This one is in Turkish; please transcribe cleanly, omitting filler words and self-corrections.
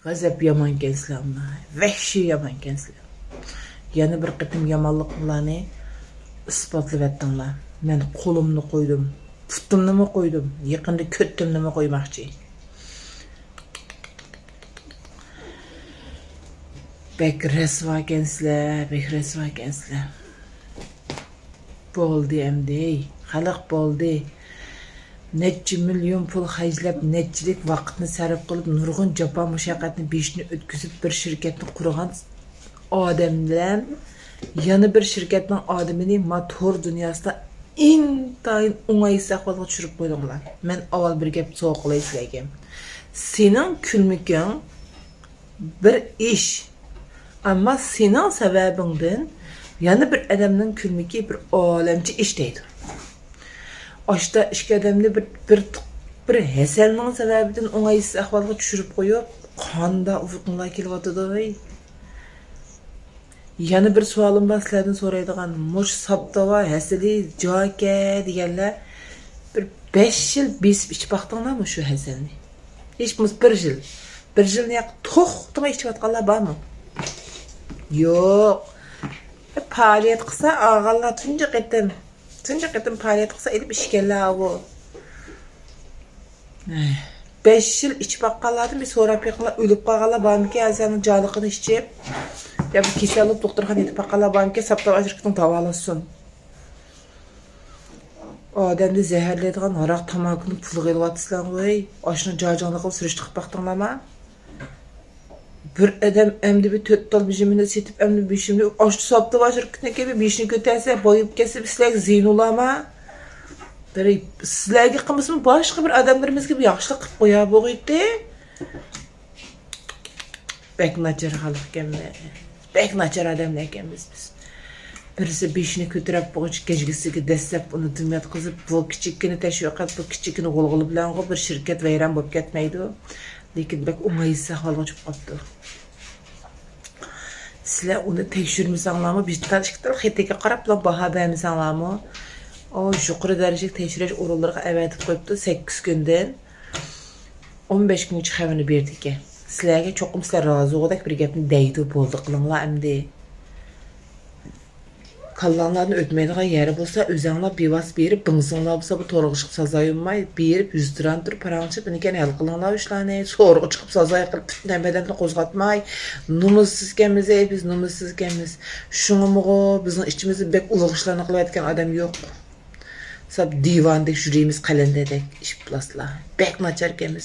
G'azab yomon kensizlar, vahshiy yomon kensizlar. Yana bir qitim yomonliklarni isbotlab etdinglar. Men qo'limni qo'ydim, putimni qo'ydim, yaqinda ko'ttimni qo'ymoqchi. Bek resvo kensizlar, bek resvo kensizlar. Bo'ldi endi, xalq bo'ldi. Neçe milyon pul haclab, neçilik vaqtni sarf qilib, nurg'un jafo mushaqqatni beshni o'tkazib bir shirkatni qurgan odamlar yana bir shirkatning odamini motor dunyosida intayin o'ng'aysiz ahvolga tushirib qo'ydinglar. Men avval bir gap so'qilay sizlarga. Sening kulmiking bir ish, ammo sening sababingdan yana bir odamning kulmiki bir olamcha ish deydi. Aşta işki adamni bir hasalning sababidan o'ng'aysiz ahvolga tushirib qo'yib, qanda ufuqlar kelyapti. Yana bir savolim bor sizlardan so'raydigan, mush sabtava hasali joyga deganlar bir 5 yil besib ichib baqdinglarmi shu hasalni? Hech bo'lmasa 1 yil. 1 yilni to'xtamay ichayotganlar bormi? Yo'q. Faaliyat qilsa, og'allar tunji qatim faaliyat qilsa elib ishganlar bu. 5 yil ichib baqqanlardan bir so'rab yiqlar, o'lib qolganlar bormiki, azamning joniqini ichib, ya bir kasallik doktorxonaga yetib baqqanlar bormiki, sabta ajriqni davolasın. Odamni zaharlaydigan aroq tamakini pul qilyapsizlar voy. Oshni joyjonda qilib surishtirib baqdinglarmi? Bir adam emdi bir 4 tal bijimini setip emdi bishimni oshni sabta ajriqni kelib beshni ko'tarsa, boyib kesib sizlar ziynulama. Sizlarga qilmasmi boshqa bir odamlarimizga bir yaxshilik qilib qo'ya bo'g'iydi. Bek nachar xalq ekanmiz. Bek nachar odamlar ekanmiz biz. Birisi beshni ko'tarib bo'g'ich kechgisiga dastlab uni dumyat qilib, bu kichikini tashviqat, bu kichikini g'ulg'uli bilan bir shirkat vayron bo'lib ketmaydi. Lekin bek o'ng'aysiz ahvolga tushib qoldi. Sizlar uni tekshirmasanglarmi, bizdan ikkita xetiga qarab baho bermasanglarmi? O yuqori darajadagi tekshirish o'rinlariga avatib qo'yibdi 8 kundan 15 kungacha xabarni berdi ekan. Sizlarga cho'qim sizlar rozi bo'ldik bir gapni deydi bo'ldi qilinglar endi. Kallanlarni o'tmaydigan yeri bo'lsa, o'zinglar bevas berib, bingsinglar bo'lsa bu to'rg'ishib sazoyinmay berib 100 dirham turib paranchib, buniki hal qilinglar ishlarni, so'rg'i chiqib sazoy qilib namadanni qo'zg'atmay, numussizkamiz, biz numussizkamiz. Shunimg'o bizning ichimizda bek ulug' ishlarni qilayotgan odam yo'q. Sab divandek yurimiz qalindadek ish plaslar. Bek nacharkamiz.